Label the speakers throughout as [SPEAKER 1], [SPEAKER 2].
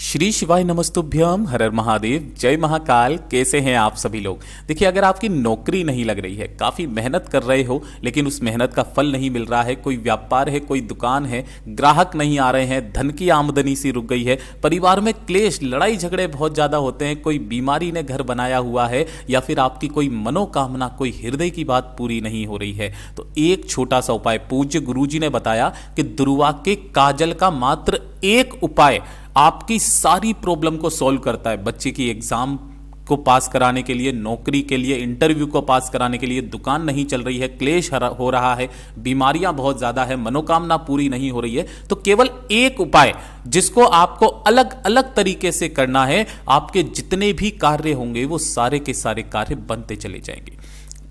[SPEAKER 1] श्री शिवाय नमस्तुभ्यम हर हर महादेव जय महाकाल। कैसे हैं आप सभी लोग। देखिए, अगर आपकी नौकरी नहीं लग रही है, काफ़ी मेहनत कर रहे हो लेकिन उस मेहनत का फल नहीं मिल रहा है, कोई व्यापार है, कोई दुकान है, ग्राहक नहीं आ रहे हैं, धन की आमदनी सी रुक गई है, परिवार में क्लेश लड़ाई झगड़े बहुत ज़्यादा होते हैं, कोई बीमारी ने घर बनाया हुआ है या फिर आपकी कोई मनोकामना, कोई हृदय की बात पूरी नहीं हो रही है, तो एक छोटा सा उपाय पूज्य गुरुजी ने बताया कि दुर्वा के काजल का मात्र एक उपाय आपकी सारी प्रॉब्लम को सॉल्व करता है। बच्चे की एग्जाम को पास कराने के लिए, नौकरी के लिए, इंटरव्यू को पास कराने के लिए, दुकान नहीं चल रही है, क्लेश हो रहा है, बीमारियां बहुत ज्यादा है, मनोकामना पूरी नहीं हो रही है, तो केवल एक उपाय जिसको आपको अलग अलग तरीके से करना है, आपके जितने भी कार्य होंगे वो सारे के सारे कार्य बनते चले जाएंगे।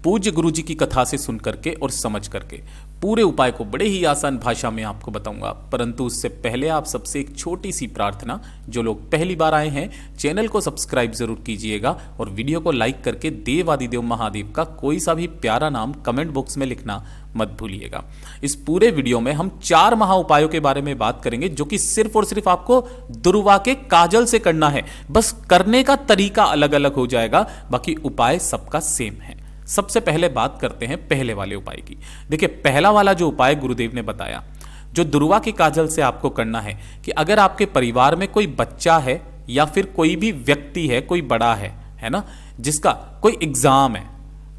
[SPEAKER 1] पूज्य गुरुजी की कथा से सुन करके और समझ करके पूरे उपाय को बड़े ही आसान भाषा में आपको बताऊंगा, परंतु उससे पहले आप सबसे एक छोटी सी प्रार्थना, जो लोग पहली बार आए हैं चैनल को सब्सक्राइब जरूर कीजिएगा और वीडियो को लाइक करके देवादिदेव महादेव का कोई सा भी प्यारा नाम कमेंट बॉक्स में लिखना मत भूलिएगा। इस पूरे वीडियो में हम 4 महा उपायों के बारे में बात करेंगे जो कि सिर्फ और सिर्फ आपको दुर्वा के काजल से करना है, बस करने का तरीका अलग अलग हो जाएगा, बाकी उपाय सबका सेम है। सबसे पहले बात करते हैं पहले वाले उपाय की। देखिए, पहला वाला जो उपाय गुरुदेव ने बताया, जो दुर्वा के काजल से आपको करना है कि अगर आपके परिवार में कोई बच्चा है या फिर कोई भी व्यक्ति है, कोई बड़ा है ना, जिसका कोई एग्जाम है,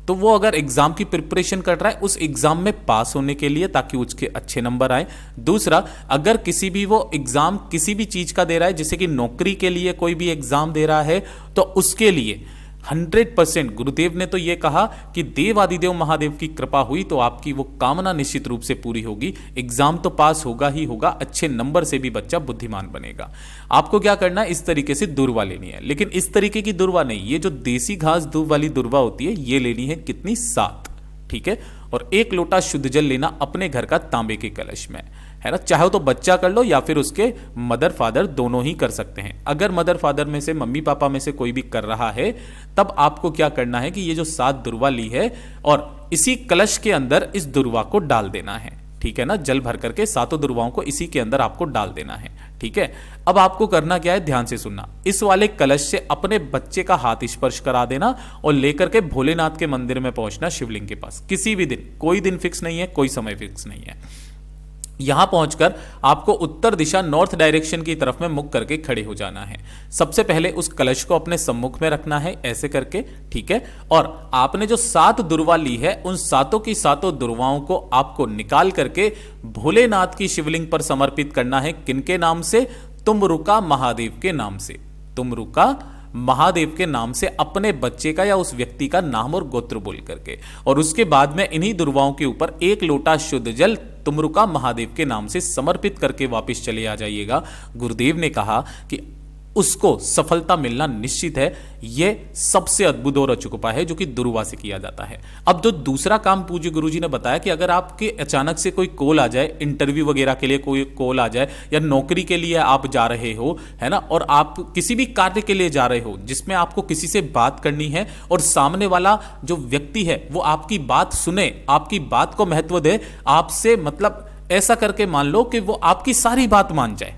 [SPEAKER 1] तो वो अगर एग्जाम की प्रिपरेशन कर रहा है उस एग्जाम में पास होने के लिए, ताकि उसके अच्छे नंबर आए। दूसरा, अगर किसी भी वो एग्जाम किसी भी चीज का दे रहा है, जैसे कि नौकरी के लिए कोई भी एग्जाम दे रहा है, तो उसके लिए 100% गुरुदेव ने तो ये कहा कि देवादिदेव महादेव की कृपा हुई तो आपकी वो कामना निश्चित रूप से पूरी होगी, एग्जाम तो पास होगा ही होगा, अच्छे नंबर से भी बच्चा बुद्धिमान बनेगा। आपको क्या करना है, इस तरीके से दुर्वा लेनी है, लेकिन इस तरीके की दुर्वा नहीं, ये जो देसी घास दूब वाली दुर्वा होती है ये लेनी है, कितनी 7, ठीक है। और 1 लोटा शुद्ध जल लेना अपने घर का तांबे के कलश में, है ना। चाहे तो बच्चा कर लो या फिर उसके मदर फादर दोनों ही कर सकते हैं। अगर मदर फादर में से, मम्मी पापा में से कोई भी कर रहा है, तब आपको क्या करना है कि ये जो 7 दुर्वा ली है और इसी कलश के अंदर इस दुर्वा को डाल देना है, ठीक है ना। जल भर करके 7 दुर्वाओं को इसी के अंदर आपको डाल देना है, ठीक है। अब आपको करना क्या है, ध्यान से सुनना। इस वाले कलश से अपने बच्चे का हाथ स्पर्श करा देना और लेकर के भोलेनाथ के मंदिर में पहुंचना, शिवलिंग के पास, किसी भी दिन, कोई दिन फिक्स नहीं है, कोई समय फिक्स नहीं है। यहां पहुंचकर आपको उत्तर दिशा, नॉर्थ डायरेक्शन की तरफ में मुख करके खड़े हो जाना है। सबसे पहले उस कलश को अपने सम्मुख में रखना है, ऐसे करके, ठीक है। और आपने जो 7 दुर्वा ली है, उन 7 की 7 दुर्वाओं को आपको निकाल करके भोलेनाथ की शिवलिंग पर समर्पित करना है। किनके नाम से? तुमरुका महादेव के नाम से। तुमरुका महादेव के नाम से अपने बच्चे का या उस व्यक्ति का नाम और गोत्र बोल करके, और उसके बाद में इन्हीं दुर्वाओं के ऊपर 1 लोटा शुद्ध जल तुमरुका महादेव के नाम से समर्पित करके वापस चले आ जाइएगा। गुरुदेव ने कहा कि उसको सफलता मिलना निश्चित है। यह सबसे अद्भुत और अचूक उपाय है जो कि दुर्वा से किया जाता है। अब जो दूसरा काम पूज्य गुरुजी ने बताया कि अगर आपके अचानक से कोई कॉल आ जाए, इंटरव्यू वगैरह के लिए कोई कॉल आ जाए, या नौकरी के लिए आप जा रहे हो, है ना, और आप किसी भी कार्य के लिए जा रहे हो जिसमें आपको किसी से बात करनी है और सामने वाला जो व्यक्ति है वो आपकी बात सुने, आपकी बात को महत्व दे, आपसे मतलब ऐसा करके मान लो कि वो आपकी सारी बात मान जाए,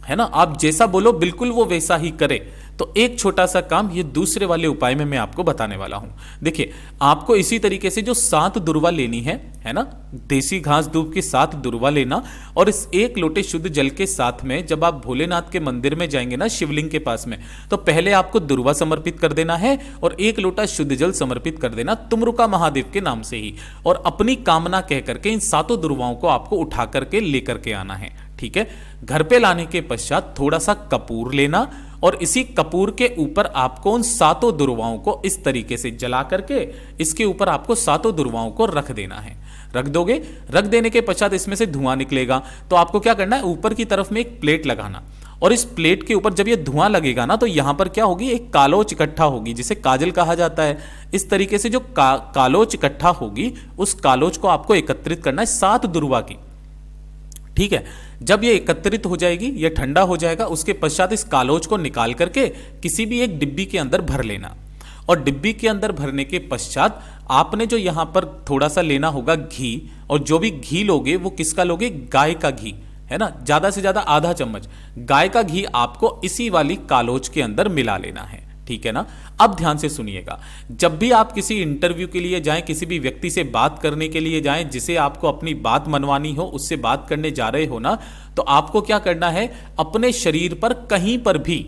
[SPEAKER 1] है ना, आप जैसा बोलो बिल्कुल वो वैसा ही करे, तो एक छोटा सा काम ये दूसरे वाले उपाय में मैं आपको बताने वाला हूं। देखिए, आपको इसी तरीके से जो 7 दुर्वा लेनी है ना, देसी घास दूब की 7 दुर्वा लेना, और इस 1 लोटे शुद्ध जल के साथ में जब आप भोलेनाथ के मंदिर में जाएंगे ना, शिवलिंग के पास में, तो पहले आपको दुर्वा समर्पित कर देना है और 1 लोटा शुद्ध जल समर्पित कर देना तुमरुका महादेव के नाम से ही, और अपनी कामना कह करके इन 7 दुर्वाओं को आपको उठा करके लेकर के आना है, ठीक है। घर पे लाने के पश्चात थोड़ा सा कपूर लेना और इसी कपूर के ऊपर आपको उन 7 दुर्वाओं को इस तरीके से जला करके इसके ऊपर आपको 7 दुर्वाओं को रख देना है। रख दोगे, रख देने के पश्चात इसमें से धुआं निकलेगा, तो आपको क्या करना है, ऊपर की तरफ में एक प्लेट लगाना, और इस प्लेट के ऊपर जब ये धुआं लगेगा ना, तो यहां पर क्या होगी, एक कालोच इकट्ठा होगी, जिसे काजल कहा जाता है। इस तरीके से जो कालोच इकट्ठा होगी, उस कालोच को आपको एकत्रित करना है 7 दुर्वा की, ठीक है। जब ये एकत्रित हो जाएगी, ये ठंडा हो जाएगा, उसके पश्चात इस कालोच को निकाल करके किसी भी एक डिब्बी के अंदर भर लेना, और डिब्बी के अंदर भरने के पश्चात आपने जो यहां पर थोड़ा सा लेना होगा घी, और जो भी घी लोगे वो किसका लोगे, गाय का घी, है ना, ज्यादा से ज्यादा आधा चम्मच गाय का घी आपको इसी वाली कालोज के अंदर मिला लेना है। ठीक है ना। अब ध्यान से सुनिएगा, जब भी आप किसी इंटरव्यू के लिए जाएं, किसी भी व्यक्ति से बात करने के लिए जाएं, जिसे आपको अपनी बात मनवानी हो, उससे बात करने जा रहे हो ना, तो आपको क्या करना है, अपने शरीर पर कहीं पर भी,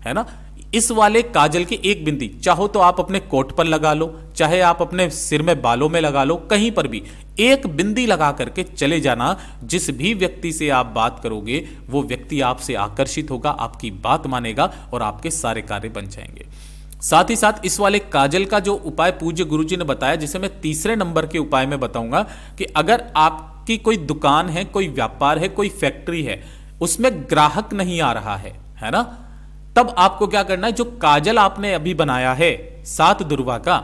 [SPEAKER 1] है ना, इस वाले काजल की एक बिंदी, चाहो तो आप अपने कोट पर लगा लो, चाहे आप अपने सिर में बालों में लगा लो, कहीं पर भी एक बिंदी लगा करके चले जाना। जिस भी व्यक्ति से आप बात करोगे वो व्यक्ति आपसे आकर्षित होगा, आपकी बात मानेगा और आपके सारे कार्य बन जाएंगे। साथ ही साथ इस वाले काजल का जो उपाय पूज्य गुरुजी ने बताया, जिसे मैं तीसरे नंबर के उपाय में बताऊंगा, कि अगर आपकी कोई दुकान है, कोई व्यापार है, कोई फैक्ट्री है, उसमें ग्राहक नहीं आ रहा है ना, तब आपको क्या करना है, जो काजल आपने अभी बनाया है 7 दुर्वा का,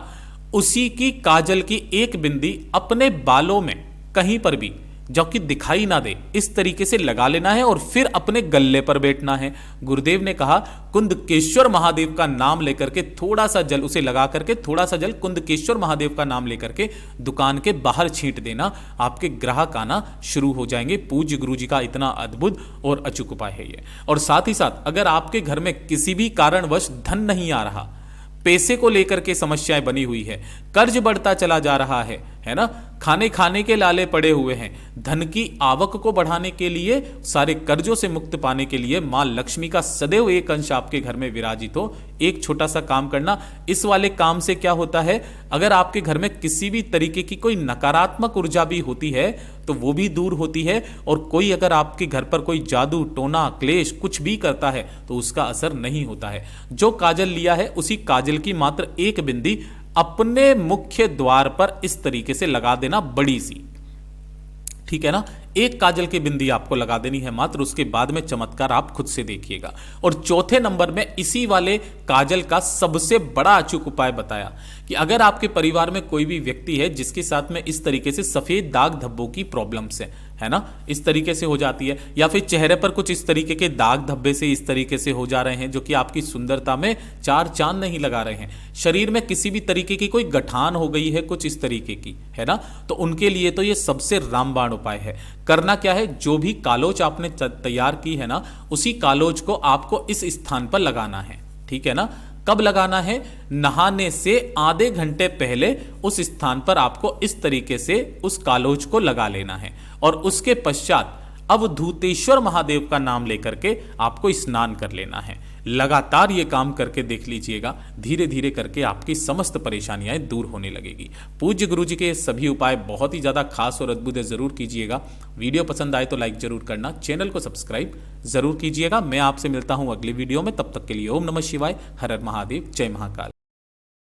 [SPEAKER 1] उसी की काजल की एक बिंदी अपने बालों में कहीं पर भी, जो कि दिखाई ना दे, इस तरीके से लगा लेना है और फिर अपने गले पर बैठना है। गुरुदेव ने कहा कुंदकेश्वर महादेव का नाम लेकर के थोड़ा सा जल उसे लगा करके, थोड़ा सा जल कुंदकेश्वर महादेव का नाम लेकर के दुकान के बाहर छींट देना, आपके ग्राहक आना शुरू हो जाएंगे। पूज्य गुरु जी का इतना अद्भुत और अचूक उपाय है ये। और साथ ही साथ अगर आपके घर में किसी भी कारणवश धन नहीं आ रहा, पैसे को लेकर के समस्याएं बनी हुई है, कर्ज बढ़ता चला जा रहा है ना, खाने के लाले पड़े हुए हैं, धन की आवक को बढ़ाने के लिए, सारे कर्जों से मुक्त पाने के लिए मां लक्ष्मी का सदैव एक अंश आपके घर में विराजित हो, एक छोटा सा काम करना। इस वाले काम से क्या होता है, अगर आपके घर में किसी भी तरीके की कोई नकारात्मक ऊर्जा भी होती है तो वो भी दूर होती है, और कोई अगर आपके घर पर कोई जादू टोना क्लेश कुछ भी करता है तो उसका असर नहीं होता है। जो काजल लिया है उसी काजल की मात्र एक बिंदी अपने मुख्य द्वार पर इस तरीके से लगा देना, बड़ी सी, ठीक है ना, एक काजल की बिंदी आपको लगा देनी है मात्र। उसके बाद में चमत्कार आप खुद से देखिएगा। और चौथे नंबर में इसी वाले काजल का सबसे बड़ा अचूक उपाय बताया कि अगर आपके परिवार में कोई भी व्यक्ति है जिसके साथ में इस तरीके से सफेद दाग धब्बों की प्रॉब्लम्स है ना, इस तरीके से हो जाती है, या फिर चेहरे पर कुछ इस तरीके के दाग धब्बे से इस तरीके से हो जा रहे हैं जो कि आपकी सुंदरता में चार चांद नहीं लगा रहे हैं, शरीर में किसी भी तरीके की कोई गठान हो गई है कुछ इस तरीके की, है ना, तो उनके लिए तो ये सबसे रामबाण उपाय है। करना क्या है, जो भी कालोज आपने तैयार की है ना, उसी कालोज को आपको इस स्थान पर लगाना है, ठीक है ना। कब लगाना है, नहाने से आधे घंटे पहले उस स्थान पर आपको इस तरीके से उस कालोज को लगा लेना है, और उसके पश्चात अवधूतेश्वर महादेव का नाम लेकर के आपको स्नान कर लेना है। लगातार ये काम करके देख लीजिएगा, धीरे धीरे करके आपकी समस्त परेशानियां दूर होने लगेगी। पूज्य गुरु जी के सभी उपाय बहुत ही ज्यादा खास और अद्भुत है, जरूर कीजिएगा। वीडियो पसंद आए तो लाइक जरूर करना, चैनल को सब्सक्राइब जरूर कीजिएगा। मैं आपसे मिलता हूं अगली वीडियो में, तब तक के लिए ओम नमः शिवाय, हर हर महादेव, जय महाकाल।